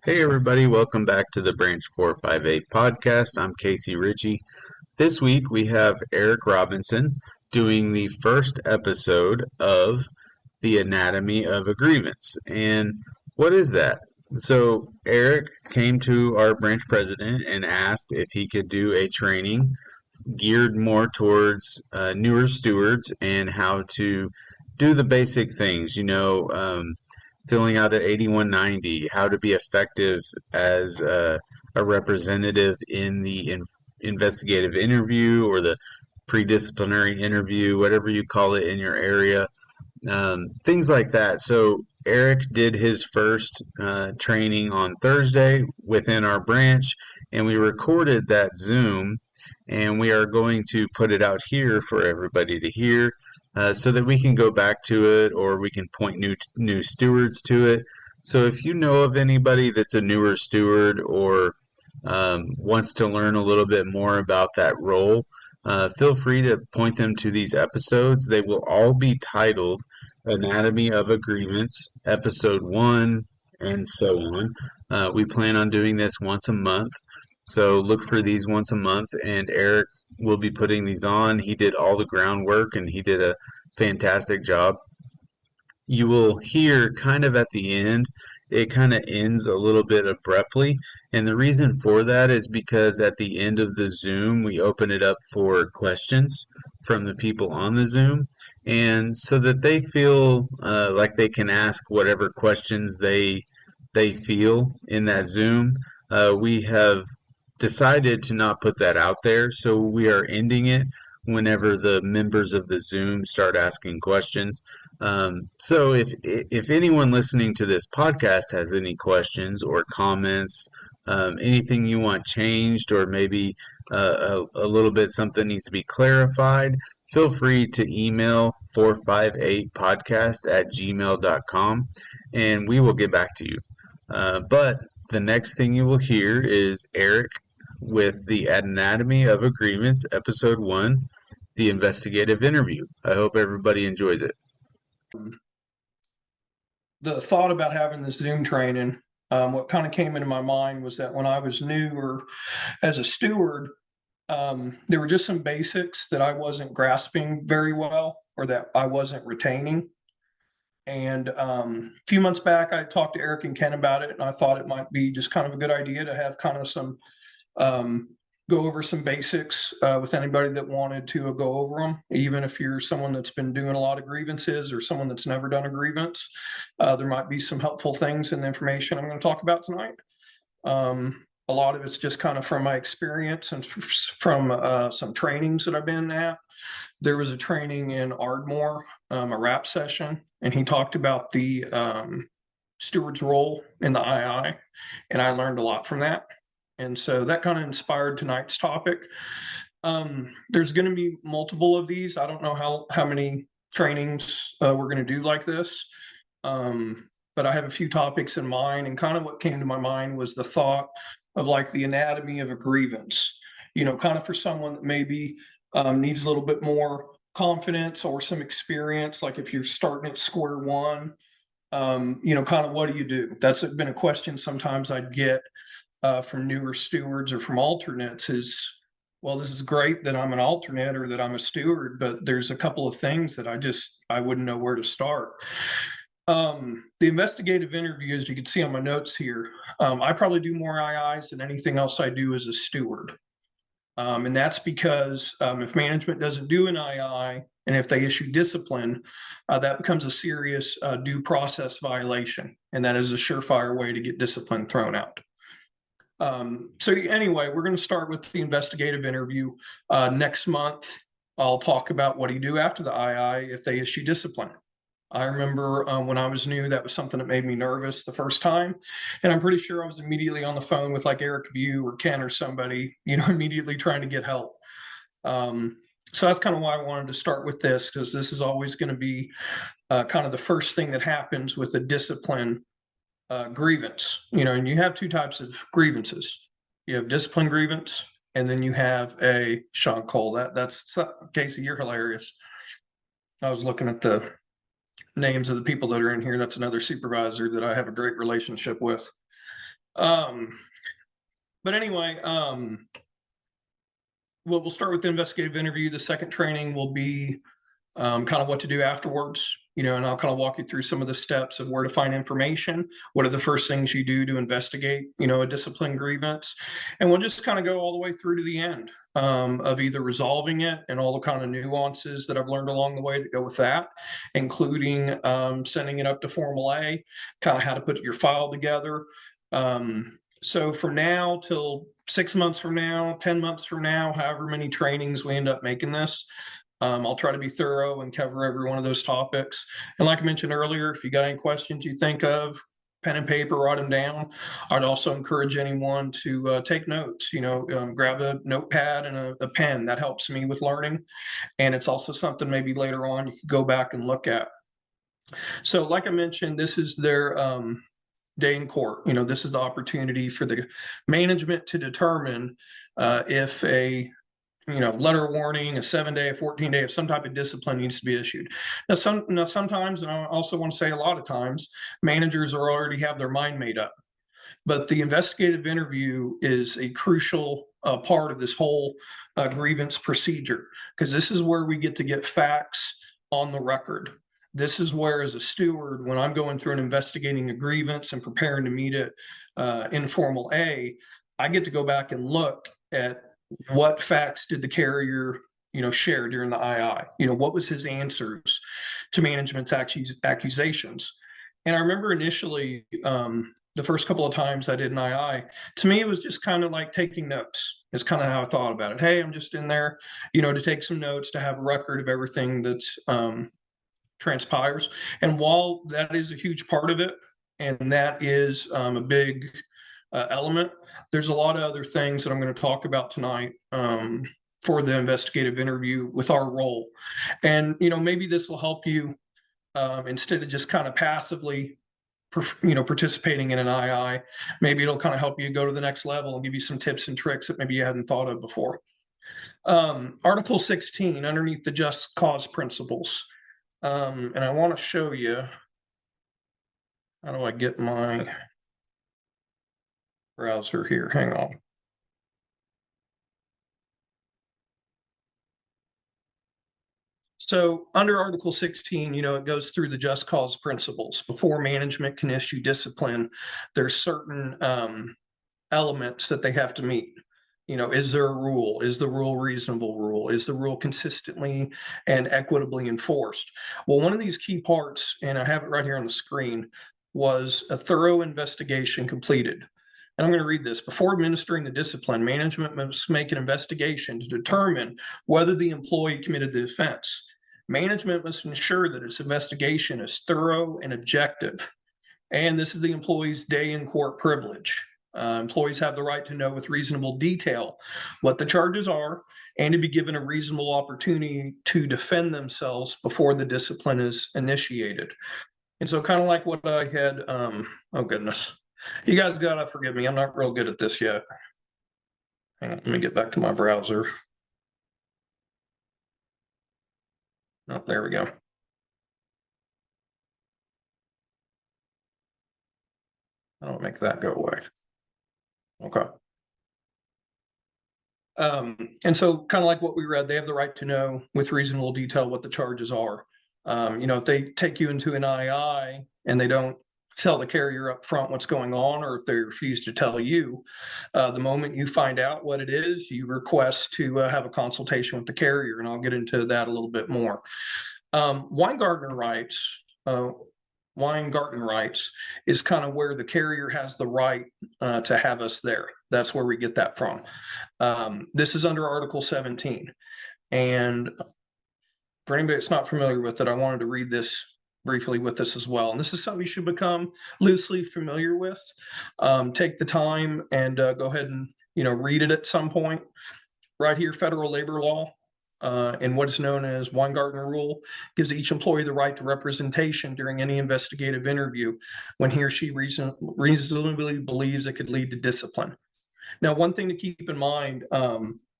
Hey everybody, welcome back to the Branch 458 podcast. I'm Casey Ritchie. This week we have Eric Robinson doing the first episode of The Anatomy of a Grievance. And what is that? So Eric came to our branch president and asked if he could do a training geared more towards newer stewards and how to do the basic things, filling out an 8190, how to be effective as a representative in the investigative interview or the pre-disciplinary interview, whatever you call it in your area, things like that. So Eric did his first training on Thursday within our branch, and we recorded that Zoom, and we are going to put it out here for everybody to hear, so that we can go back to it or we can point new stewards to it. So if you know of anybody that's a newer steward or wants to learn a little bit more about that role, feel free to point them to these episodes. They will all be titled Anatomy of a Grievance, Episode 1, and so on. We plan on doing this once a month. So look for these once a month, and Eric will be putting these on. He did all the groundwork, and he did a fantastic job. You will hear kind of at the end, it kind of ends a little bit abruptly. And the reason for that is because at the end of the Zoom, we open it up for questions from the people on the Zoom. And so that they feel like they can ask whatever questions they feel in that Zoom. We have decided to not put that out there, so we are ending it whenever the members of the Zoom start asking questions. So if anyone listening to this podcast has any questions or comments, anything you want changed, or maybe a little bit something needs to be clarified, feel free to email 458podcast@gmail.com and we will get back to you. But the next thing you will hear is Eric with the Anatomy of a Grievance, Episode 1, the investigative interview. I hope everybody enjoys it. The thought about having this Zoom training, what kind of came into my mind was that when I was new or as a steward, there were just some basics that I wasn't grasping very well or that I wasn't retaining. And a few months back, I talked to Eric and Ken about it, and I thought it might be just kind of a good idea to have kind of some go over some basics with anybody that wanted to go over them, even if you're someone that's been doing a lot of grievances or someone that's never done a grievance. There might be some helpful things in the information I'm going to talk about tonight. A lot of it's just kind of from my experience and from some trainings that I've been at. There was a training in Ardmore, a rap session, and he talked about the steward's role in the II, and I learned a lot from that. And so that kind of inspired tonight's topic. There's going to be multiple of these. I don't know how many trainings we're going to do like this, but I have a few topics in mind. And kind of what came to my mind was the thought of like the anatomy of a grievance, kind of for someone that maybe needs a little bit more confidence or some experience. Like if you're starting at square one, kind of what do you do? That's been a question sometimes I'd get from newer stewards or from alternates is, well, this is great that I'm an alternate or that I'm a steward, but there's a couple of things that I wouldn't know where to start. The investigative interview, as you can see on my notes here, I probably do more IIs than anything else I do as a steward. And that's because if management doesn't do an II and if they issue discipline, that becomes a serious due process violation. And that is a surefire way to get discipline thrown out. So anyway, we're going to start with the investigative interview. Next month, I'll talk about what do you do after the II if they issue discipline. I remember when I was new, that was something that made me nervous the first time. And I'm pretty sure I was immediately on the phone with like Eric View or Ken or somebody, immediately trying to get help. So that's kind of why I wanted to start with this, because this is always going to be kind of the first thing that happens with a discipline grievance, and you have two types of grievances. You have discipline grievance, and then you have a Sean Cole. That's Casey, you're hilarious. I was looking at the names of the people that are in here. That's another supervisor that I have a great relationship with. But anyway, we'll start with the investigative interview. The second training will be kind of what to do afterwards, and I'll kind of walk you through some of the steps of where to find information. What are the first things you do to investigate, a discipline grievance? And we'll just kind of go all the way through to the end of either resolving it and all the kind of nuances that I've learned along the way that go with that, including sending it up to Formal A, kind of how to put your file together. So from now till 6 months from now, 10 months from now, however many trainings we end up making this, I'll try to be thorough and cover every one of those topics. And like I mentioned earlier, if you got any questions you think of, pen and paper, write them down. I'd also encourage anyone to take notes, grab a notepad and a pen. That helps me with learning. And it's also something maybe later on you can go back and look at. So like I mentioned, this is their day in court. This is the opportunity for the management to determine if a letter of warning, a 7-day, a 14-day, if some type of discipline needs to be issued. Now, sometimes, and I also want to say a lot of times, managers already have their mind made up. But the investigative interview is a crucial part of this whole grievance procedure, because this is where we get to get facts on the record. This is where, as a steward, when I'm going through and investigating a grievance and preparing to meet it in Formal A, I get to go back and look at what facts did the carrier, share during the II. What was his answers to management's accusations? And I remember initially, the first couple of times I did an II, to me, it was just kind of like taking notes. It's kind of how I thought about it. Hey, I'm just in there, to take some notes, to have a record of everything that's transpires. And while that is a huge part of it, and that is a big element, there's a lot of other things that I'm going to talk about tonight for the investigative interview with our role. And, maybe this will help you instead of just kind of passively participating in an II, maybe it'll kind of help you go to the next level and give you some tips and tricks that maybe you hadn't thought of before. Article 16, underneath the just cause principles. And I want to show you, how do I get my browser here? Hang on. So under Article 16, it goes through the just cause principles. Before management can issue discipline, there's certain elements that they have to meet. Is there a rule? Is the rule reasonable rule? Is the rule consistently and equitably enforced? Well, one of these key parts, and I have it right here on the screen, was a thorough investigation completed. And I'm going to read this. Before administering the discipline, management must make an investigation to determine whether the employee committed the offense. Management must ensure that its investigation is thorough and objective. And this is the employee's day in court privilege. Employees have the right to know with reasonable detail what the charges are and to be given a reasonable opportunity to defend themselves before the discipline is initiated. And so kind of like what I had, oh goodness, you guys gotta forgive me. I'm not real good at this yet. Hang on, let me get back to my browser. Oh, there we go. I don't make that go away. Okay. And so kind of like what we read, they have the right to know with reasonable detail what the charges are. If they take you into an II and they don't tell the carrier up front what's going on, or if they refuse to tell you, the moment you find out what it is, you request to have a consultation with the carrier, and I'll get into that a little bit more. Weingarten rights is kind of where the carrier has the right to have us there. That's where we get that from. This is under Article 17. And for anybody that's not familiar with it, I wanted to read this briefly with this as well. And this is something you should become loosely familiar with. Take the time and go ahead and read it at some point. Right here, federal labor law and what is known as Weingarten Rule gives each employee the right to representation during any investigative interview when he or she reasonably believes it could lead to discipline. Now, one thing to keep in mind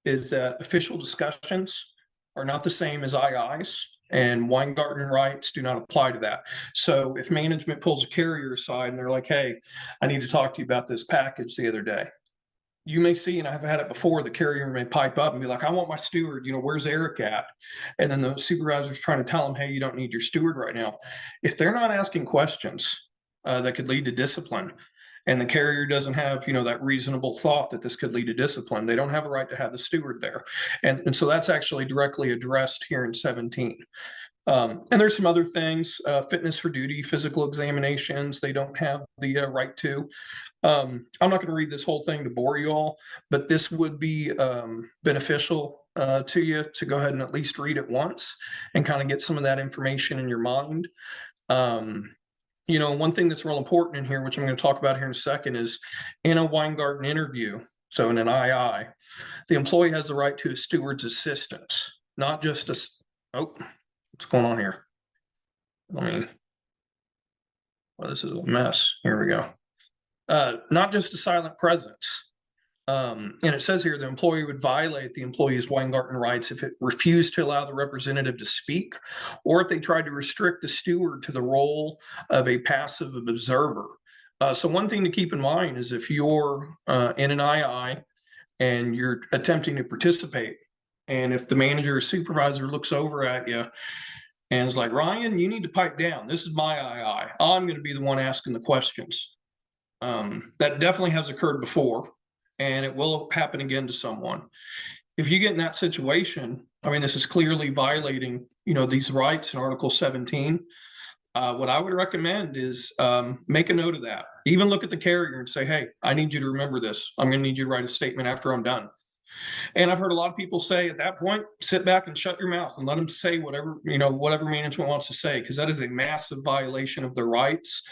is that official discussions are not the same as IIs. and Weingarten rights do not apply to that. So if management pulls a carrier aside and they're like, hey, I need to talk to you about this package the other day, you may see, and I've had it before, the carrier may pipe up and be like, I want my steward, where's Eric at? And then the supervisor's trying to tell them, hey, you don't need your steward right now. If they're not asking questions that could lead to discipline, and the carrier doesn't have, that reasonable thought that this could lead to discipline, they don't have a right to have the steward there. And so that's actually directly addressed here in 17. And there's some other things, fitness for duty, physical examinations, they don't have the right to. I'm not going to read this whole thing to bore you all, but this would be beneficial to you to go ahead and at least read it once and kind of get some of that information in your mind. One thing that's real important in here, which I'm going to talk about here in a second, is in a Weingarten interview, so in an II, the employee has the right to a steward's assistance, not just what's going on here? Well, this is a mess. Here we go. Not just a silent presence. And it says here the employee would violate the employee's Weingarten rights if it refused to allow the representative to speak, or if they tried to restrict the steward to the role of a passive observer. So one thing to keep in mind is if you're in an II and you're attempting to participate, and if the manager or supervisor looks over at you and is like, Ryan, you need to pipe down. This is my II. I'm going to be the one asking the questions. That definitely has occurred before, and it will happen again to someone. If you get in that situation, this is clearly violating, these rights in Article 17. What I would recommend is make a note of that. Even look at the carrier and say, hey, I need you to remember this. I'm going to need you to write a statement after I'm done. And I've heard a lot of people say at that point, sit back and shut your mouth and let them say whatever management wants to say, because that is a massive violation of their rights.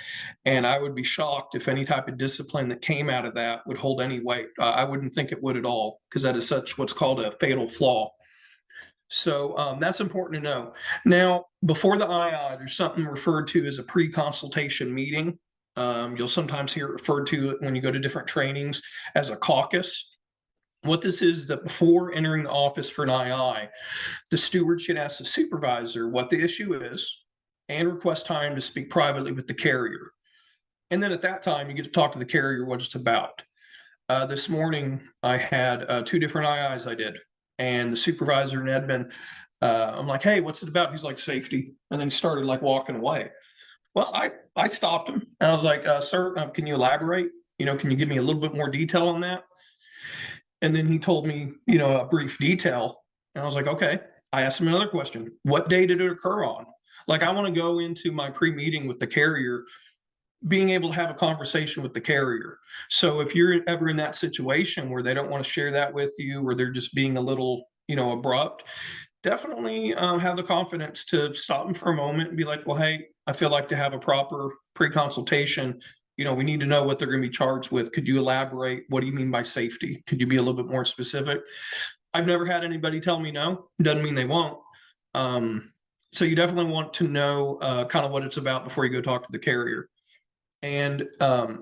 And I would be shocked if any type of discipline that came out of that would hold any weight. I wouldn't think it would at all, because that is such what's called a fatal flaw. So that's important to know. Now, before the II, there's something referred to as a pre-consultation meeting. You'll sometimes hear it referred to when you go to different trainings as a caucus. What this is that before entering the office for an II, the steward should ask the supervisor what the issue is and request time to speak privately with the carrier. And then at that time, you get to talk to the carrier what it's about. This morning, I had 2 different IIs I did, and the supervisor in Edmond, I'm like, hey, what's it about? He's like, safety. And then he started like walking away. Well, I stopped him and I was like, sir, can you elaborate? Can you give me a little bit more detail on that? And then he told me, a brief detail. And I was like, okay. I asked him another question. What day did it occur on? Like, I want to go into my pre-meeting with the carrier being able to have a conversation with the carrier. So if you're ever in that situation where they don't want to share that with you, or they're just being a little, abrupt, definitely have the confidence to stop them for a moment and be like, well, hey, I feel like to have a proper pre-consultation, we need to know what they're going to be charged with. Could you elaborate? What do you mean by safety? Could you be a little bit more specific? I've never had anybody tell me no. Doesn't mean they won't. So you definitely want to know kind of what it's about before you go talk to the carrier. And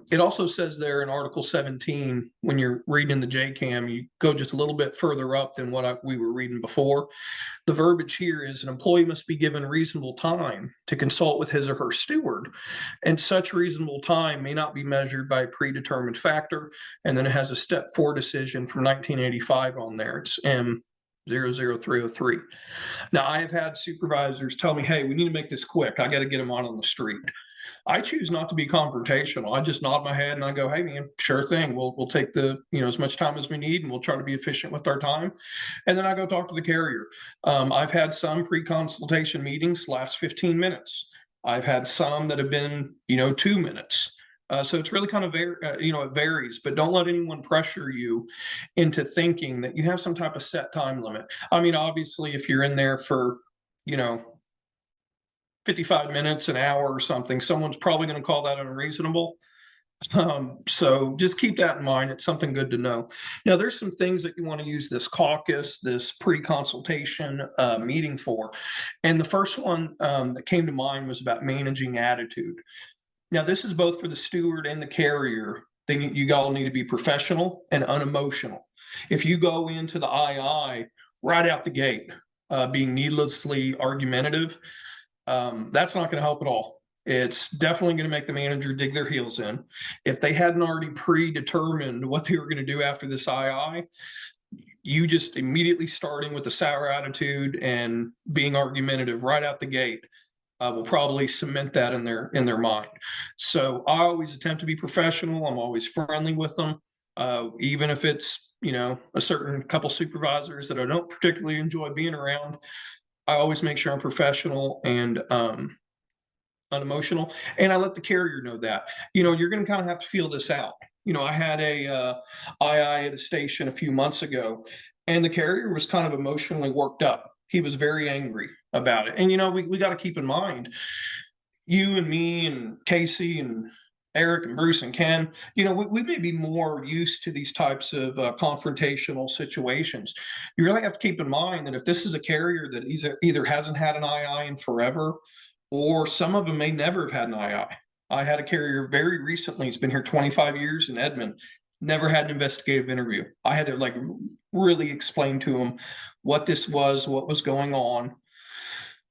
it also says there in Article 17, when you're reading the JCAM, you go just a little bit further up than what we were reading before. The verbiage here is an employee must be given reasonable time to consult with his or her steward, and such reasonable time may not be measured by a predetermined factor. And then it has a step 4 decision from 1985 on there. It's M00303. Now, I have had supervisors tell me, hey, we need to make this quick. I got to get them on the street. I choose not to be confrontational. I just nod my head and I go, hey, man, sure thing. We'll take the, as much time as we need, and we'll try to be efficient with our time. And then I go talk to the carrier. I've had some pre-consultation meetings last 15 minutes. I've had some that have been, 2 minutes. So it's really kind of, it varies, but don't let anyone pressure you into thinking that you have some type of set time limit. Obviously, if you're in there for, 55 minutes, an hour or something, someone's probably going to call that unreasonable. So just keep that in mind. It's something good to know. Now, there's some things that you want to use this caucus, this pre-consultation meeting for. And the first one that came to mind was about managing attitude. Now, this is both for the steward and the carrier. You all need to be professional and unemotional. If you go into the II right out the gate, being needlessly argumentative. That's not going to help at all. It's definitely going to make the manager dig their heels in. If they hadn't already predetermined what they were going to do after this II, you just immediately starting with a sour attitude and being argumentative right out the gate will probably cement that in their mind. So I always attempt to be professional. I'm always friendly with them, even if it's a certain couple supervisors that I don't particularly enjoy being around. I always make sure I'm professional and unemotional, and I let the carrier know that. You're going to kind of have to feel this out. I had a II at a station a few months ago, and the carrier was kind of emotionally worked up. He was very angry about it. And we got to keep in mind, you and me and Casey and Eric and Bruce and Ken, we may be more used to these types of confrontational situations. You really have to keep in mind that if this is a carrier that either hasn't had an II in forever, or some of them may never have had an II. I had a carrier very recently, he's been here 25 years in Edmond, never had an investigative interview. I had to really explain to him what this was, what was going on.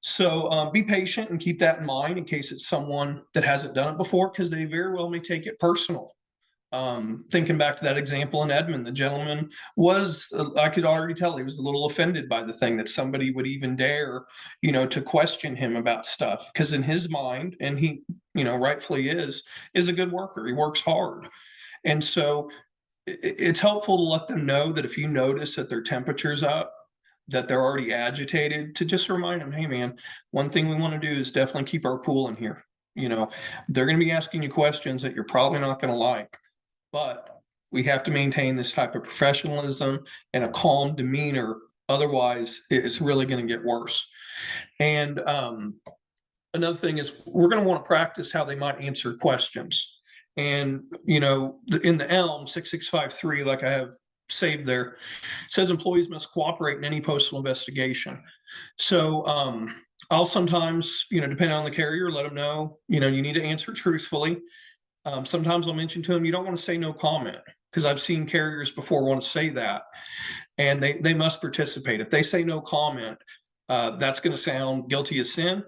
So be patient and keep that in mind in case it's someone that hasn't done it before, because they very well may take it personal. Thinking back to that example in Edmond, the gentleman was, I could already tell he was a little offended by the thing that somebody would even dare, to question him about stuff. Because in his mind, and he, rightfully is a good worker. He works hard. And so it's helpful to let them know that if you notice that their temperature's up, that they're already agitated, to just remind them, hey man, one thing we want to do is definitely keep our cool in here. They're going to be asking you questions that you're probably not going to like, but we have to maintain this type of professionalism and a calm demeanor. Otherwise, it's really going to get worse. And another thing is we're going to want to practice how they might answer questions. And, in the ELM 6653, like I have saved there, it says employees must cooperate in any postal investigation. So I'll sometimes, depending on the carrier, let them know, you need to answer truthfully. Sometimes I'll mention to them, you don't want to say no comment, because I've seen carriers before want to say that, and they must participate. If they say no comment, that's going to sound guilty as sin.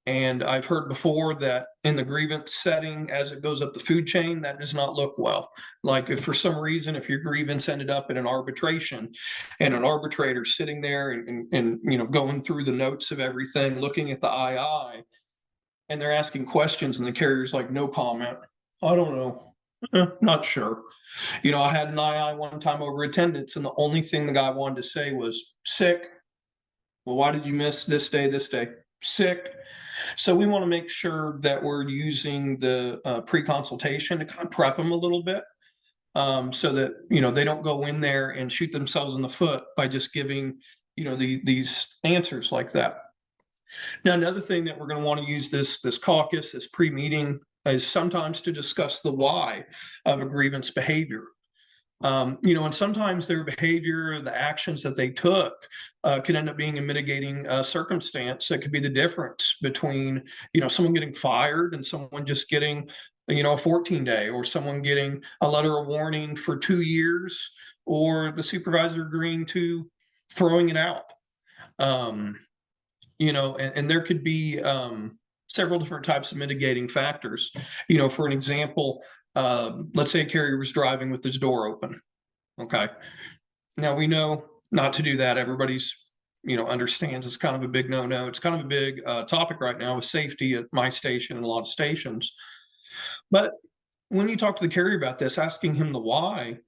And I've heard before that in the grievance setting, as it goes up the food chain, that does not look well. Like if for some reason, if your grievance ended up in an arbitration and an arbitrator sitting there and going through the notes of everything, looking at the II, and they're asking questions and the carrier's like, no comment. I don't know. Not sure. I had an II one time over attendance, and the only thing the guy wanted to say was sick. Well, why did you miss this day, this day? Sick. So we want to make sure that we're using the pre-consultation to kind of prep them a little bit, so that they don't go in there and shoot themselves in the foot by just giving these answers like that. Now, another thing that we're going to want to use this caucus, this pre-meeting, is sometimes to discuss the why of a grievance behavior. And sometimes their behavior, the actions that they took, could end up being a mitigating circumstance that could be the difference between, someone getting fired and someone just getting, a 14-day, or someone getting a letter of warning for 2 years, or the supervisor agreeing to throwing it out. And there could be several different types of mitigating factors. For an example, let's say a carrier was driving with his door open. Okay. Now we know not to do that. Everybody's, understands it's kind of a big no-no. It's kind of a big topic right now with safety at my station and a lot of stations. But when you talk to the carrier about this, asking him the why,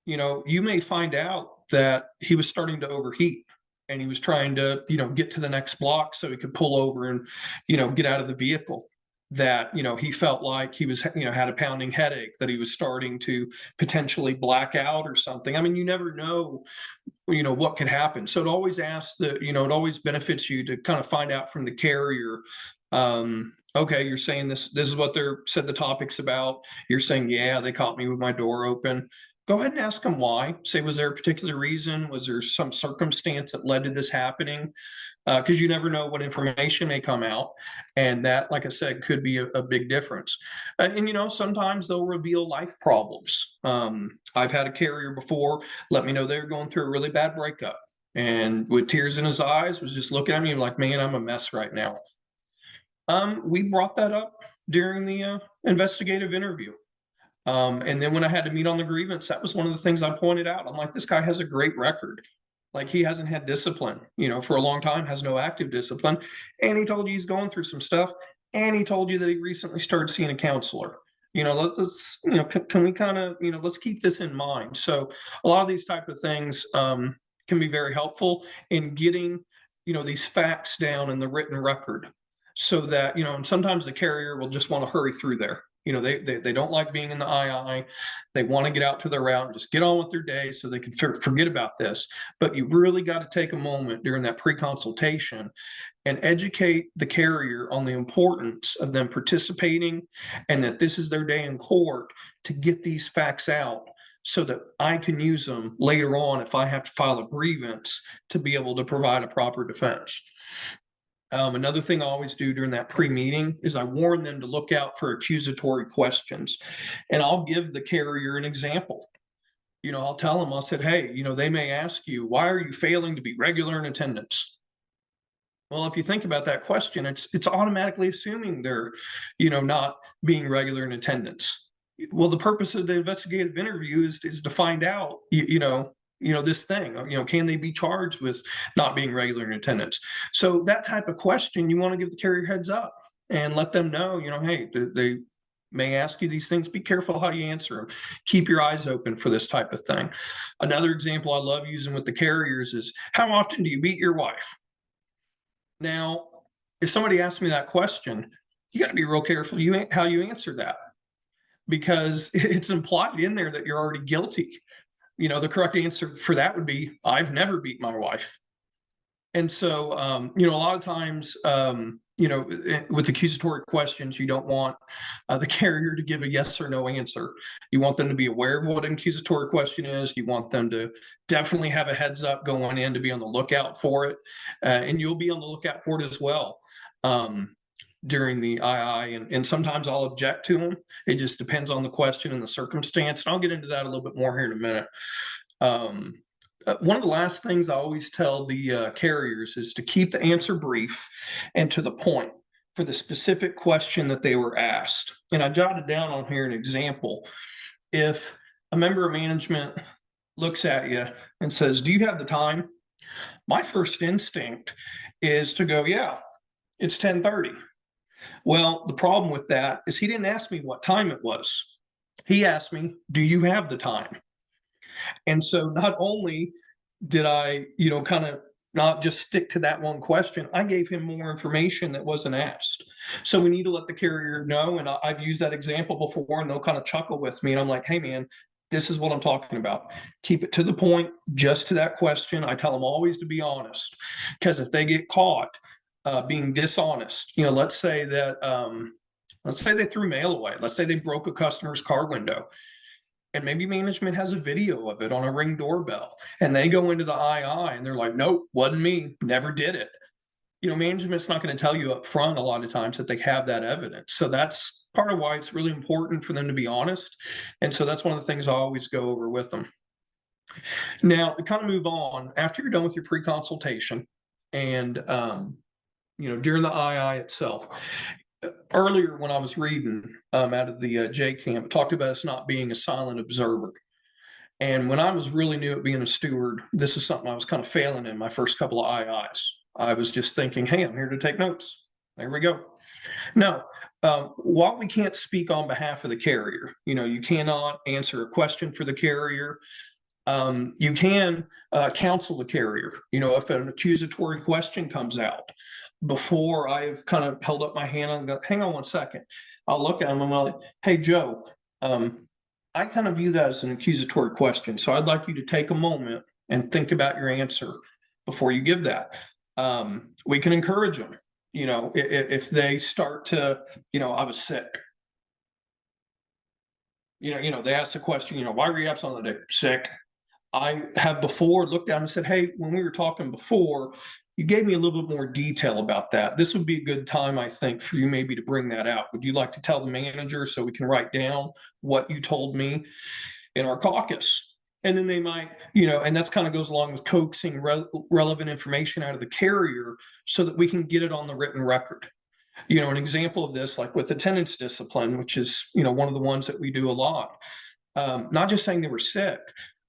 you may find out that he was starting to overheat and he was trying to, get to the next block so he could pull over and, get out of the vehicle. That, he felt like he was, had a pounding headache, that he was starting to potentially black out or something. I mean, you never know, what could happen. So it always asks it always benefits you to kind of find out from the carrier, okay, you're saying this is what they're said the topic's about. You're saying, yeah, they caught me with my door open. Go ahead and ask them why. Say, was there a particular reason? Was there some circumstance that led to this happening? Because you never know what information may come out. And that, like I said, could be a big difference. And, sometimes they'll reveal life problems. I've had a carrier before let me know they were going through a really bad breakup. and with tears in his eyes was just looking at me like, man, I'm a mess right now. We brought that up during the investigative interview. And then when I had to meet on the grievance, that was one of the things I pointed out. I'm like, this guy has a great record. Like, he hasn't had discipline, for a long time, has no active discipline. And he told you he's going through some stuff. And he told you that he recently started seeing a counselor. Let's, can we kind of, let's keep this in mind. So a lot of these type of things can be very helpful in getting, these facts down in the written record, so that, and sometimes the carrier will just want to hurry through there. They don't like being in the II. They want to get out to their route and just get on with their day so they can forget about this. But you really got to take a moment during that pre-consultation and educate the carrier on the importance of them participating, and that this is their day in court to get these facts out so that I can use them later on if I have to file a grievance to be able to provide a proper defense. Another thing I always do during that pre-meeting is I warn them to look out for accusatory questions. And I'll give the carrier an example. I'll tell them, I'll say, hey, they may ask you, why are you failing to be regular in attendance? Well, if you think about that question, it's automatically assuming they're, not being regular in attendance. Well, the purpose of the investigative interview is to find out, this thing, can they be charged with not being regular in attendance? So that type of question, you want to give the carrier heads up and let them know, hey, they may ask you these things. Be careful how you answer them. Keep your eyes open for this type of thing. Another example I love using with the carriers is, how often do you beat your wife? Now, if somebody asks me that question, you got to be real careful how you answer that, because it's implied in there that you're already guilty. The correct answer for that would be, I've never beat my wife. And so, a lot of times, with accusatory questions, you don't want the carrier to give a yes or no answer. You want them to be aware of what an accusatory question is. You want them to definitely have a heads up going in to be on the lookout for it. And you'll be on the lookout for it as well. During the II, and sometimes I'll object to them. It just depends on the question and the circumstance. And I'll get into that a little bit more here in a minute. One of the last things I always tell the carriers is to keep the answer brief and to the point for the specific question that they were asked. And I jotted down on here an example. If a member of management looks at you and says, do you have the time? My first instinct is to go, yeah, it's 10:30. Well, the problem with that is he didn't ask me what time it was. He asked me, do you have the time? And so not only did I, kind of not just stick to that one question, I gave him more information that wasn't asked. So we need to let the carrier know. And I've used that example before, and they'll kind of chuckle with me. And I'm like, hey, man, this is what I'm talking about. Keep it to the point, just to that question. I tell them always to be honest, because if they get caught being dishonest, let's say they threw mail away. Let's say they broke a customer's car window, and maybe management has a video of it on a Ring doorbell, and they go into the II and they're like, nope, wasn't me, never did it. Management's not going to tell you up front a lot of times that they have that evidence. So that's part of why it's really important for them to be honest. And so that's one of the things I always go over with them. Now, to kind of move on, after you're done with your pre-consultation and during the II itself. Earlier, when I was reading out of the J camp, it talked about us not being a silent observer. And when I was really new at being a steward, this is something I was kind of failing in my first couple of IIs. I was just thinking, hey, I'm here to take notes. There we go. Now, while we can't speak on behalf of the carrier, you cannot answer a question for the carrier. You can counsel the carrier, if an accusatory question comes out. Before, I've kind of held up my hand and go, hang on one second. I'll look at him and I'm like, hey, Joe, I kind of view that as an accusatory question. So I'd like you to take a moment and think about your answer before you give that. We can encourage them, if they start to, I was sick. They ask the question, why were you absent on the day? Sick. I have before looked down and said, hey, when we were talking before, you gave me a little bit more detail about that. This would be a good time, I think, for you maybe to bring that out. Would you like to tell the manager so we can write down what you told me in our caucus? And then they might, and that's kind of goes along with coaxing relevant information out of the carrier so that we can get it on the written record. An example of this, like with attendance discipline, which is, one of the ones that we do a lot. Not just saying they were sick,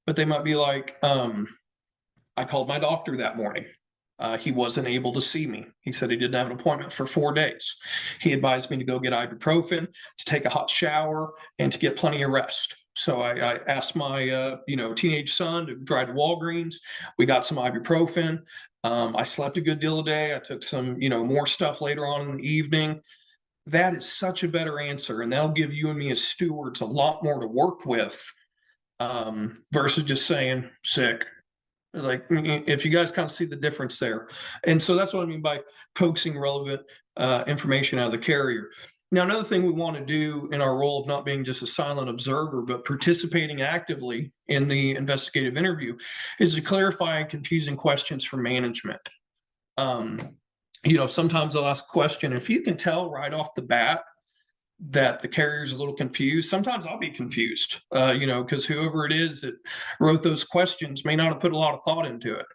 but they might be like, I called my doctor that morning. He wasn't able to see me. He said he didn't have an appointment for 4 days. He advised me to go get ibuprofen, to take a hot shower, and to get plenty of rest. So I asked my teenage son to drive to Walgreens. We got some ibuprofen. I slept a good deal of the day. I took some more stuff later on in the evening. That is such a better answer, and that'll give you and me as stewards a lot more to work with versus just saying sick. Like, if you guys kind of see the difference there. And so that's what I mean by coaxing relevant information out of the carrier. Now, another thing we want to do in our role of not being just a silent observer, but participating actively in the investigative interview is to clarify confusing questions for management. Sometimes I'll ask a question. If you can tell right off the bat that the carrier's a little confused, sometimes I'll be confused, because whoever it is that wrote those questions may not have put a lot of thought into it.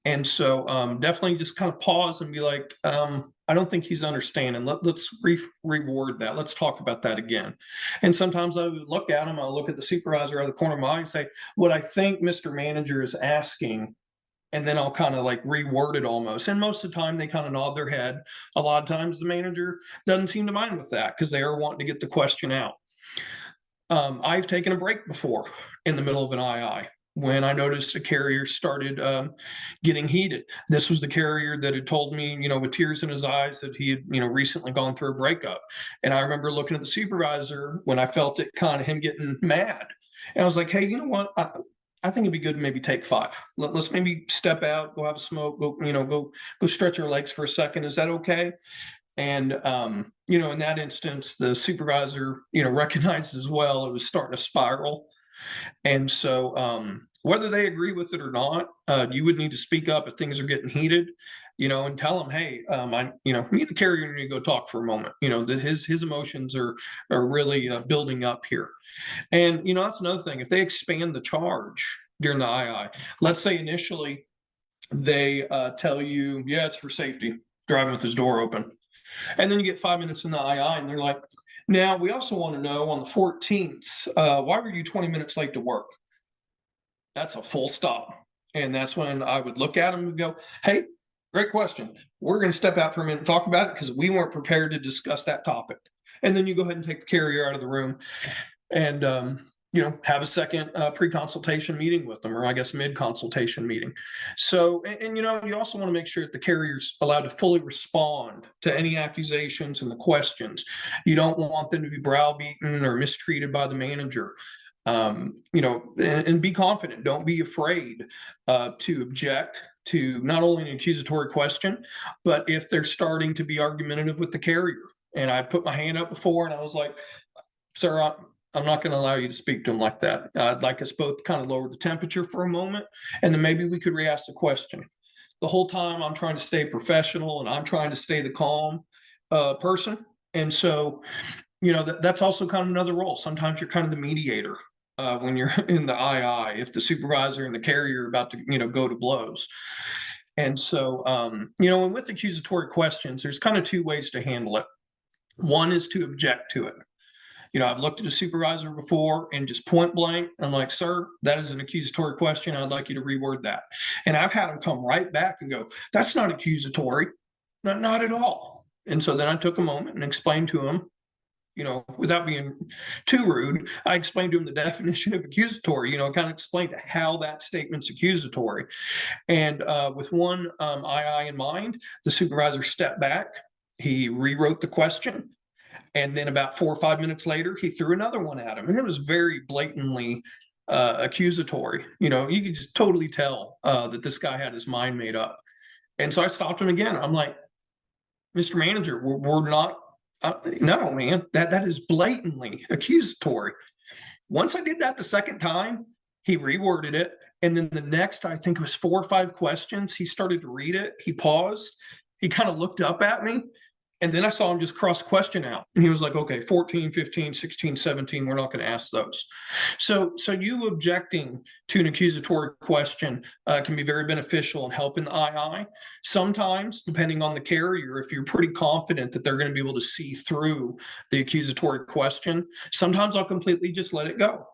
And so definitely just kind of pause and be like, I don't think he's understanding. Let's reward that. Let's talk about that again. And sometimes I would look at him, I'll look at the supervisor out of the corner of my eye and say, what I think Mr. Manager is asking, and then I'll kind of like reword it almost. And most of the time they kind of nod their head. A lot of times the manager doesn't seem to mind with that because they are wanting to get the question out. I've taken a break before in the middle of an II when I noticed a carrier started getting heated. This was the carrier that had told me, with tears in his eyes, that he had, recently gone through a breakup. And I remember looking at the supervisor when I felt it, kind of him getting mad. And I was like, hey, you know what? I think it'd be good to maybe take 5. Let's maybe step out, go have a smoke, go stretch our legs for a second. Is that okay? And, in that instance, the supervisor, recognized as well it was starting to spiral. And so whether they agree with it or not, you would need to speak up if things are getting heated, and tell them, hey, me and the carrier need to go talk for a moment. That his emotions are really building up here. And, that's another thing. If they expand the charge during the II, let's say initially they tell you, yeah, it's for safety, driving with his door open. And then you get 5 minutes in the II and they're like, now we also want to know on the 14th, why were you 20 minutes late to work? That's a full stop. And that's when I would look at them and go, hey, great question. We're going to step out for a minute and talk about it because we weren't prepared to discuss that topic. And then you go ahead and take the carrier out of the room and, have a second pre-consultation meeting with them, or I guess mid-consultation meeting. So, and you also want to make sure that the carrier's allowed to fully respond to any accusations and the questions. You don't want them to be browbeaten or mistreated by the manager. And be confident. Don't be afraid to object to not only an accusatory question, but if they're starting to be argumentative with the carrier. And I put my hand up before and I was like, sir, I'm not going to allow you to speak to him like that. I'd like us both kind of lower the temperature for a moment, and then maybe we could re-ask the question. The whole time I'm trying to stay professional and I'm trying to stay the calm person. And so, that's also kind of another role. Sometimes you're kind of the mediator when you're in the II, if the supervisor and the carrier are about to, go to blows. And so, and with accusatory questions, there's kind of 2 ways to handle it. One is to object to it. I've looked at a supervisor before and just point blank, I'm like, sir, that is an accusatory question. I'd like you to reword that. And I've had them come right back and go, that's not accusatory. Not at all. And so then I took a moment and explained to him, without being too rude, I explained to him the definition of accusatory, kind of explained how that statement's accusatory. And with one II in mind, the supervisor stepped back, he rewrote the question. And then about 4 or 5 minutes later, he threw another one at him. And it was very blatantly accusatory. You could just totally tell that this guy had his mind made up. And so I stopped him again. I'm like, Mr. Manager, we're not, no, man, that is blatantly accusatory. Once I did that the second time, he reworded it. And then the next, I think it was 4 or 5 questions, he started to read it. He paused. He kind of looked up at me. And then I saw him just cross question out. And he was like, okay, 14, 15, 16, 17, we're not going to ask those. So you objecting to an accusatory question can be very beneficial in helping the II. Sometimes, depending on the carrier, if you're pretty confident that they're going to be able to see through the accusatory question, sometimes I'll completely just let it go.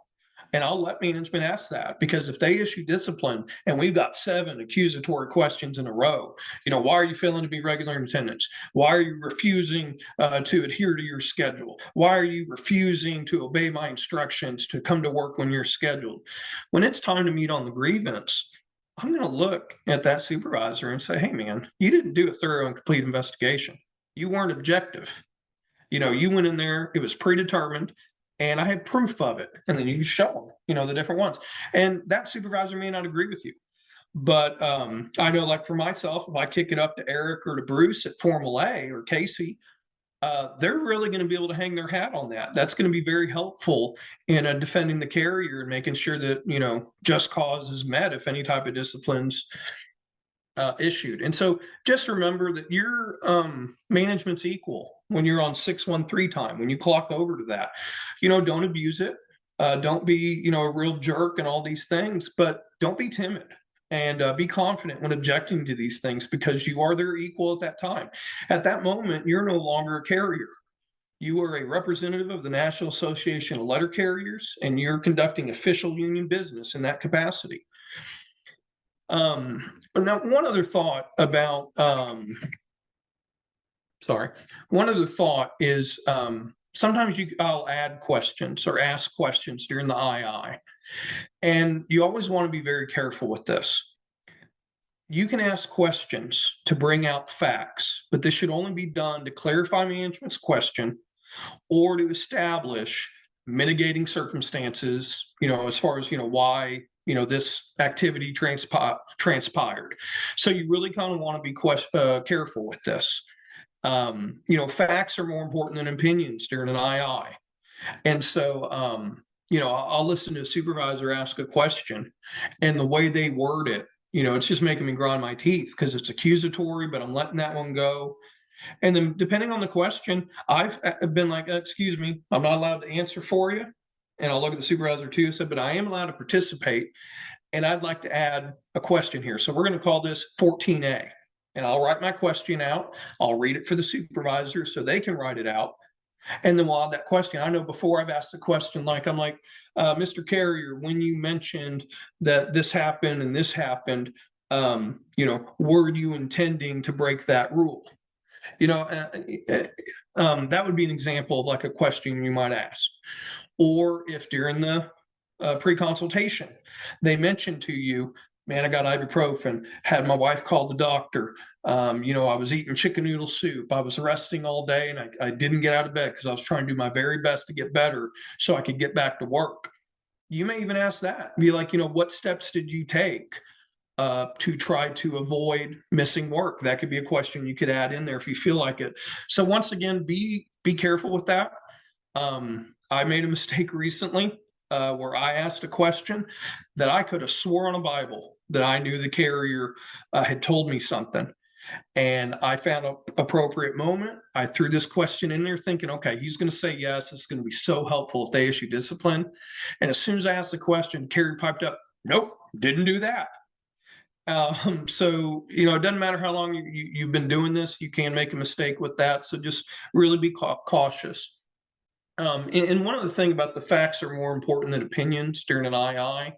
And I'll let management ask that, because if they issue discipline and we've got 7 accusatory questions in a row, why are you failing to be regular in attendance? Why are you refusing to adhere to your schedule? Why are you refusing to obey my instructions to come to work when you're scheduled? When it's time to meet on the grievance, I'm going to look at that supervisor and say, hey, man, you didn't do a thorough and complete investigation. You weren't objective. You went in there, it was predetermined, and I had proof of it. And then you show them, the different ones. And that supervisor may not agree with you. But I know, like for myself, if I kick it up to Eric or to Bruce at Formal A or Casey, they're really going to be able to hang their hat on that. That's going to be very helpful in defending the carrier and making sure that, just cause is met if any type of discipline's issued. And so just remember that your management's equal when you're on 613 time, when you clock over to that. Don't abuse it. Don't be, a real jerk and all these things, but don't be timid. And be confident when objecting to these things, because you are their equal at that time. At that moment, you're no longer a carrier. You are a representative of the National Association of Letter Carriers, and you're conducting official union business in that capacity. Now, one other thought about, one other thought is sometimes I'll add questions or ask questions during the II. And you always want to be very careful with this. You can ask questions to bring out facts, but this should only be done to clarify management's question or to establish mitigating circumstances, as far as, why, this activity transpired. So you really kind of want to be careful with this. Facts are more important than opinions during an II. And so, I'll listen to a supervisor ask a question, and the way they word it, it's just making me grind my teeth because it's accusatory, but I'm letting that one go. And then depending on the question, I've been like, excuse me, I'm not allowed to answer for you. And I'll look at the supervisor too, said, but I am allowed to participate. And I'd like to add a question here. So we're going to call this 14A. And I'll write my question out. I'll read it for the supervisor so they can write it out. And then we'll add that question. I know before I've asked the question, I'm like, Mr. Carrier, when you mentioned that this happened and this happened, were you intending to break that rule? That would be an example of like a question you might ask. Or if during the pre-consultation, they mentioned to you, man, I got ibuprofen, had my wife call the doctor. I was eating chicken noodle soup. I was resting all day, and I didn't get out of bed because I was trying to do my very best to get better so I could get back to work. You may even ask that. Be like, what steps did you take to try to avoid missing work? That could be a question you could add in there if you feel like it. So once again, be careful with that. I made a mistake recently where I asked a question that I could have swore on a Bible that I knew the carrier had told me something. And I found an appropriate moment. I threw this question in there thinking, okay, he's going to say yes. It's going to be so helpful if they issue discipline. And as soon as I asked the question, carrier piped up, nope, didn't do that. So, it doesn't matter how long you've been doing this, you can make a mistake with that. So just really be cautious. And one other thing about the facts are more important than opinions during an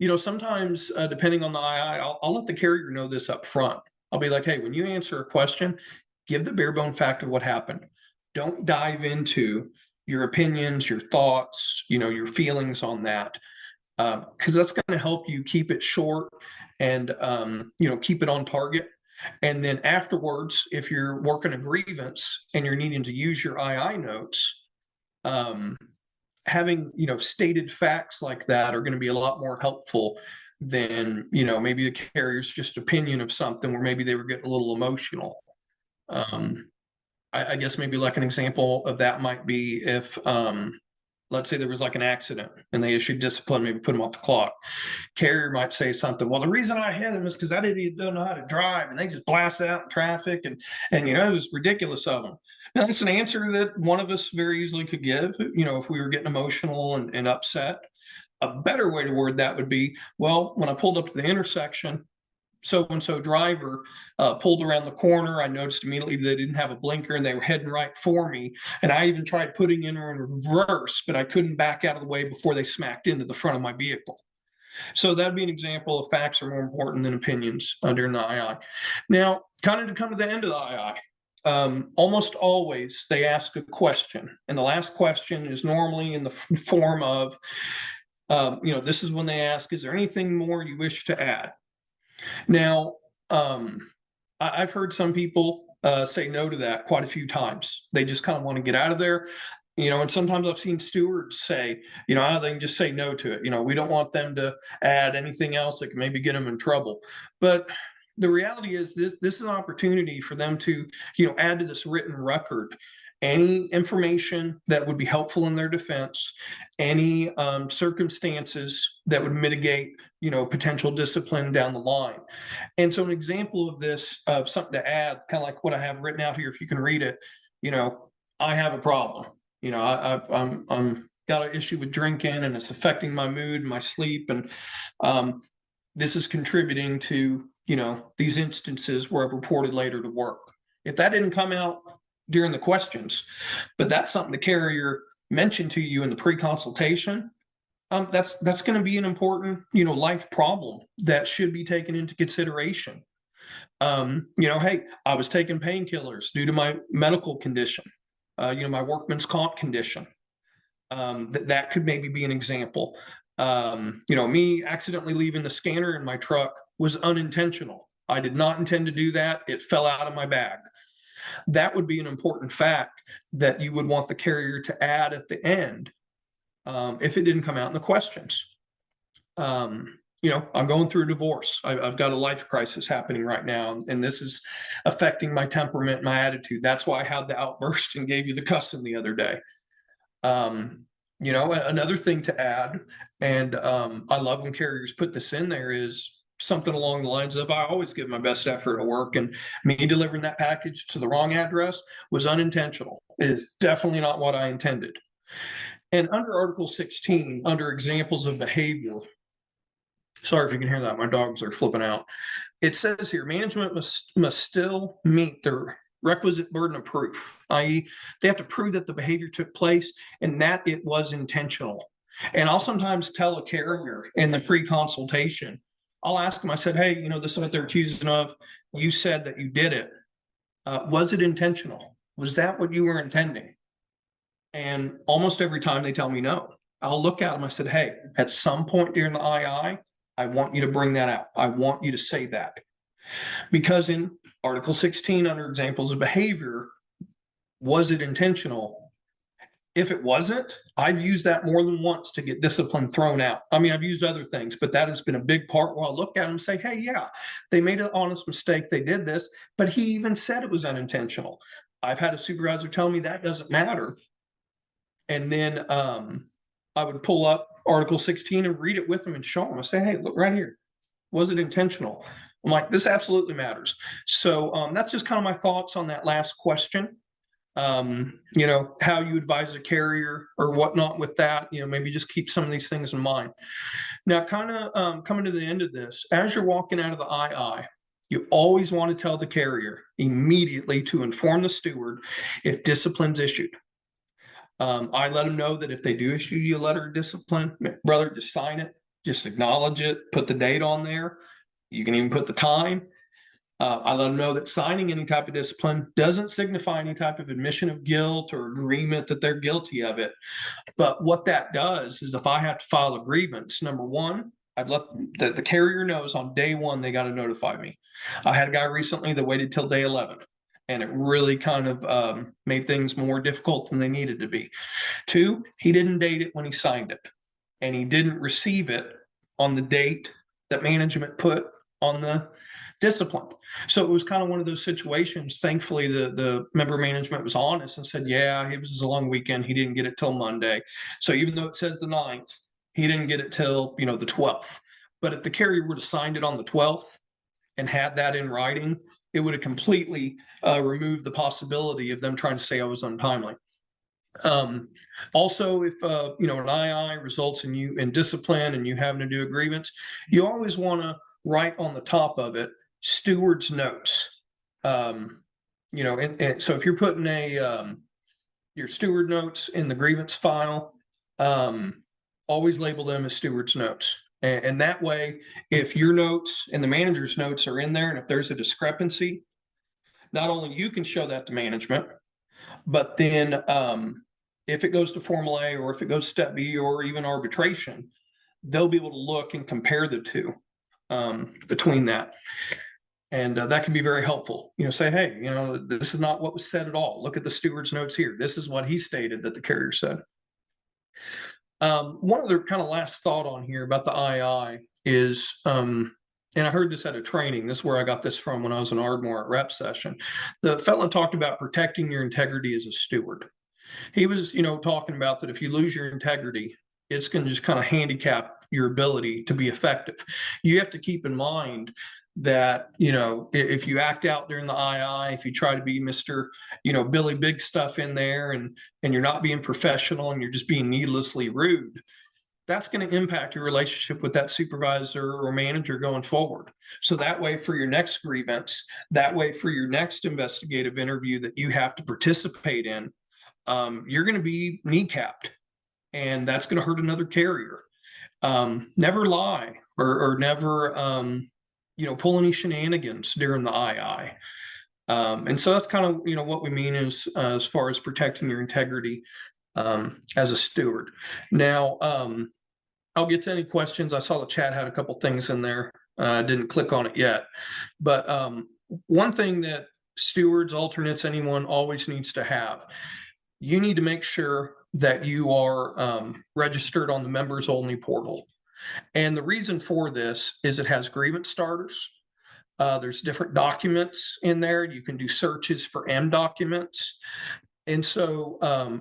II. Sometimes depending on the II, I'll let the carrier know this up front. I'll be like, hey, when you answer a question, give the bare bone fact of what happened. Don't dive into your opinions, your thoughts, your feelings on that, because that's going to help you keep it short and, keep it on target. And then afterwards, if you're working a grievance and you're needing to use your II notes, having stated facts like that are going to be a lot more helpful than maybe the carrier's just opinion of something where maybe they were getting a little emotional. I guess maybe like an example of that might be if let's say there was like an accident and they issued discipline, maybe put them off the clock. Carrier might say something, well, the reason I hit him is because that idiot doesn't know how to drive and they just blasted out in traffic, and it was ridiculous of them. Now, that's an answer that one of us very easily could give, if we were getting emotional and upset. A better way to word that would be, well, when I pulled up to the intersection, so-and-so driver pulled around the corner. I noticed immediately they didn't have a blinker and they were heading right for me. And I even tried putting in reverse, but I couldn't back out of the way before they smacked into the front of my vehicle. So that'd be an example of facts are more important than opinions during the II. Now, kind of to come to the end of the II, almost always they ask a question. And the last question is normally in the form of, this is when they ask, is there anything more you wish to add? Now, I've heard some people say no to that quite a few times. They just kind of want to get out of there, and sometimes I've seen stewards say, they can just say no to it. We don't want them to add anything else that can maybe get them in trouble. But the reality is this is an opportunity for them to, add to this written record any information that would be helpful in their defense, any circumstances that would mitigate, potential discipline down the line. And so an example of this, of something to add, kind of like what I have written out here, if you can read it, I have a problem. I'm got an issue with drinking and it's affecting my mood, my sleep, and this is contributing to, these instances where I've reported later to work. If that didn't come out during the questions, but that's something the carrier mentioned to you in the pre-consultation, that's going to be an important, life problem that should be taken into consideration. Hey, I was taking painkillers due to my medical condition, my workman's comp condition. That could maybe be an example. Me accidentally leaving the scanner in my truck was unintentional. I did not intend to do that. It fell out of my bag. That would be an important fact that you would want the carrier to add at the end if it didn't come out in the questions. I'm going through a divorce. I've got a life crisis happening right now, and this is affecting my temperament, my attitude. That's why I had the outburst and gave you the cussing the other day. Another thing to add, and I love when carriers put this in there, is something along the lines of, I always give my best effort at work, and me delivering that package to the wrong address was unintentional. It is definitely not what I intended. And under Article 16, under examples of behavior, sorry if you can hear that, my dogs are flipping out. It says here, management must still meet their requisite burden of proof, i.e., they have to prove that the behavior took place and that it was intentional. And I'll sometimes tell a carrier in the pre-consultation, I'll ask them, I said, hey, this is what they're accusing of. You said that you did it. Was it intentional? Was that what you were intending? And almost every time they tell me no. I'll look at them. I said, hey, at some point during the II, I want you to bring that out. I want you to say that. Because in Article 16, under examples of behavior, was it intentional? If it wasn't, I've used that more than once to get discipline thrown out. I mean, I've used other things, but that has been a big part where I'll look at them and say, hey, yeah, they made an honest mistake. They did this, but he even said it was unintentional. I've had a supervisor tell me that doesn't matter. And then I would pull up Article 16 and read it with them and show them. I say, hey, look right here. Was it intentional? I'm like, this absolutely matters. So that's just kind of my thoughts on that last question. How you advise a carrier or whatnot with that, maybe just keep some of these things in mind. Now, kind of coming to the end of this, as you're walking out of the II, you always want to tell the carrier immediately to inform the steward if discipline's issued. I let them know that if they do issue you a letter of discipline, brother, just sign it, just acknowledge it, put the date on there. You can even put the time. I let them know that signing any type of discipline doesn't signify any type of admission of guilt or agreement that they're guilty of it. But what that does is if I have to file a grievance, number one, I'd let the carrier knows on day one they got to notify me. I had a guy recently that waited till day 11, and it really kind of made things more difficult than they needed to be. Two, he didn't date it when he signed it, and he didn't receive it on the date that management put on the discipline. So it was kind of one of those situations. Thankfully, the member management was honest and said, yeah, it was a long weekend. He didn't get it till Monday. So even though it says the 9th, he didn't get it till, the 12th. But if the carrier would have signed it on the 12th and had that in writing, it would have completely removed the possibility of them trying to say I was untimely. Also, if an II results in you in discipline and you having to do a grievance, you always want to write on the top of it steward's notes. And so if you're putting your steward notes in the grievance file, always label them as steward's notes. And that way, if your notes and the manager's notes are in there, and if there's a discrepancy, not only you can show that to management, but then if it goes to Formal A or if it goes Step B or even arbitration, they'll be able to look and compare the two between that. And that can be very helpful. Say, hey, this is not what was said at all. Look at the steward's notes here. This is what he stated that the carrier said. One other kind of last thought on here about the II is, and I heard this at a training. This is where I got this from when I was in Ardmore at rep session. The fellow talked about protecting your integrity as a steward. He was, talking about that if you lose your integrity, it's going to just kind of handicap your ability to be effective. You have to keep in mind that, if you act out during the II, if you try to be Mr., Billy Big Stuff in there and you're not being professional and you're just being needlessly rude, that's going to impact your relationship with that supervisor or manager going forward. So that way for your next grievance, that way for your next investigative interview that you have to participate in, you're going to be kneecapped, and that's going to hurt another carrier. Never lie or never, pull any shenanigans during the II. And so that's kind of, what we mean is as far as protecting your integrity as a steward. Now, I'll get to any questions. I saw the chat had a couple things in there. I didn't click on it yet. But one thing that stewards, alternates, anyone always needs to have, you need to make sure that you are registered on the members only portal. And the reason for this is it has grievance starters. There's different documents in there. You can do searches for M documents. And so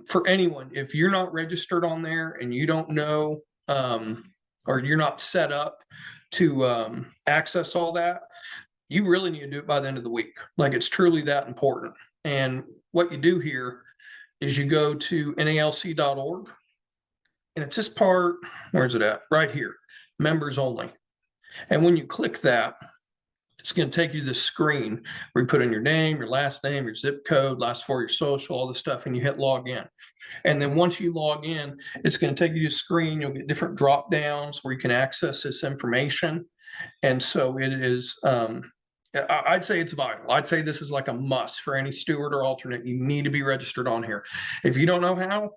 for anyone, if you're not registered on there and you don't know or you're not set up to access all that, you really need to do it by the end of the week. Like, it's truly that important. And what you do here is you go to nalc.org, and it's this part, where's it at? Right here, members only. And when you click that, it's going to take you to this screen where you put in your name, your last name, your zip code, last four, your social, all this stuff, and you hit log in. And then once you log in, it's going to take you to a screen. You'll get different drop downs where you can access this information. And so it is, I'd say it's vital. I'd say this is like a must for any steward or alternate. You need to be registered on here. If you don't know how,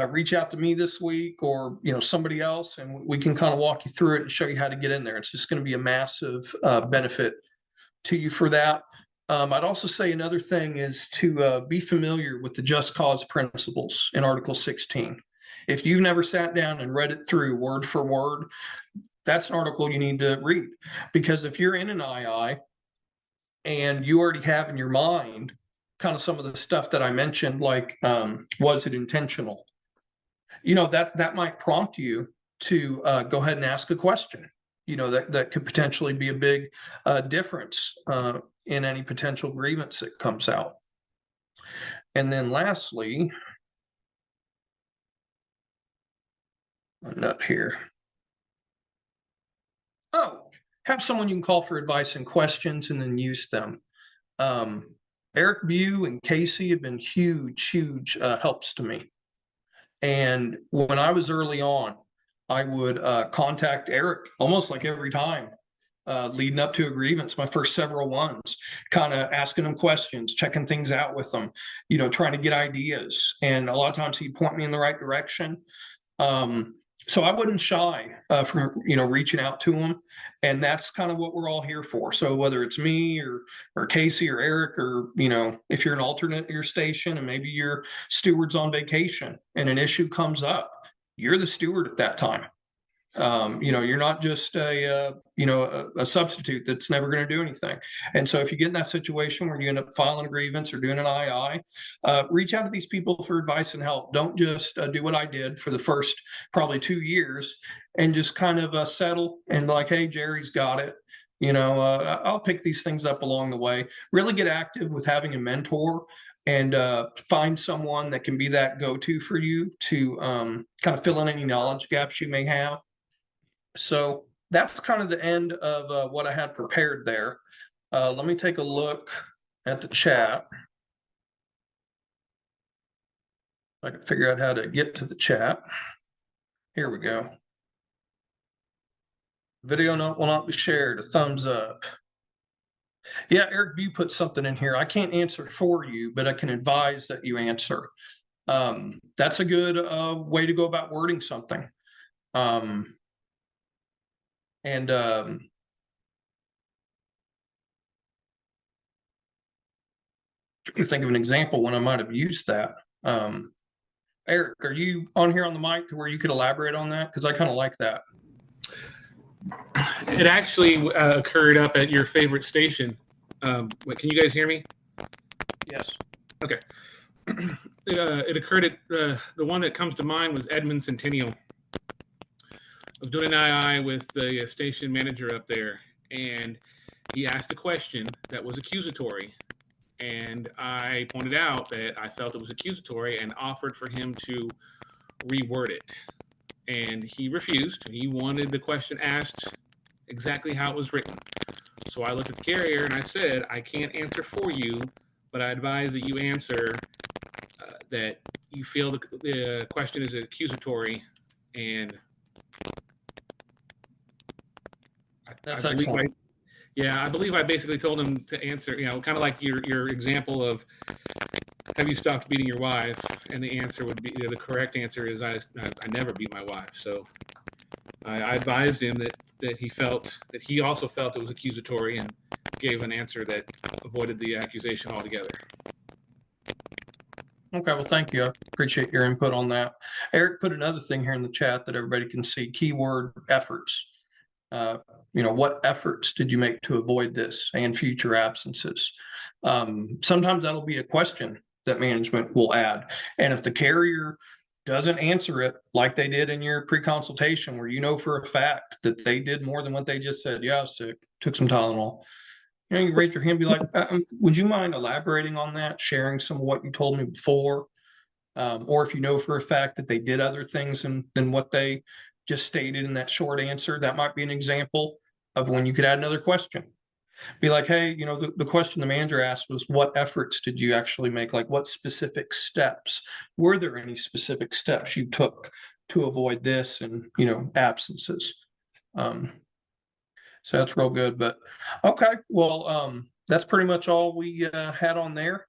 reach out to me this week or somebody else, and we can kind of walk you through it and show you how to get in there. It's just going to be a massive benefit to you for that. I'd also say another thing is to be familiar with the just cause principles in Article 16. If you've never sat down and read it through word for word, that's an article you need to read, because if you're in an II and you already have in your mind kind of some of the stuff that I mentioned, like was it intentional? That might prompt you to go ahead and ask a question. That could potentially be a big difference in any potential grievance that comes out. And then lastly, a note here. Have someone you can call for advice and questions and then use them. Eric Bew and Casey have been huge helps to me. And when I was early on, I would contact Eric almost like every time leading up to a grievance, my first several ones, kind of asking them questions, checking things out with them, trying to get ideas. And a lot of times he'd point me in the right direction. So I wasn't shy from, reaching out to him. And that's kind of what we're all here for. So whether it's me or Casey or Eric, or, if you're an alternate at your station and maybe your steward's on vacation and an issue comes up, you're the steward at that time. You're not just a substitute that's never going to do anything. And so if you get in that situation where you end up filing a grievance or doing an II, reach out to these people for advice and help. Don't just do what I did for the first probably 2 years and just kind of settle and like, hey, Jerry's got it. I'll pick these things up along the way. Really get active with having a mentor and find someone that can be that go-to for you to kind of fill in any knowledge gaps you may have. So that's kind of the end of what I had prepared there. Let me take a look at the chat. I can figure out how to get to the chat. Here we go. Video will not be shared. A thumbs up. Yeah, Eric B put something in here. I can't answer for you, but I can advise that you answer. That's a good way to go about wording something. And trying to think of an example when I might have used that. Eric, are you on here on the mic to where you could elaborate on that? Because I kind of like that. It actually occurred up at your favorite station. Wait, can you guys hear me? Yes. Okay. It occurred at the one that comes to mind was Edmund Centennial. I was doing an II with the station manager up there, and he asked a question that was accusatory. And I pointed out that I felt it was accusatory and offered for him to reword it. And he refused. He wanted the question asked exactly how it was written. So I looked at the carrier and I said, I can't answer for you, but I advise that you answer that you feel the question is accusatory. And that's excellent. I believe I basically told him to answer, kind of like your example of, have you stopped beating your wife? And the answer would be, the correct answer is, I never beat my wife. So I advised him that he also felt it was accusatory and gave an answer that avoided the accusation altogether. Okay, well, thank you. I appreciate your input on that. Eric put another thing here in the chat that everybody can see, keyword efforts. What efforts did you make to avoid this and future absences? Sometimes that'll be a question that management will add. And if the carrier doesn't answer it like they did in your pre-consultation, where for a fact that they did more than what they just said, yeah, I was sick, took some Tylenol. You raise your hand and be like, would you mind elaborating on that, sharing some of what you told me before? Or if for a fact that they did other things than what they just stated in that short answer, that might be an example of when you could add another question. Be like, hey, the question the manager asked was, what efforts did you actually make? Like, what specific steps? Were there any specific steps you took to avoid this and, absences? So that's real good. But okay, well, that's pretty much all we had on there.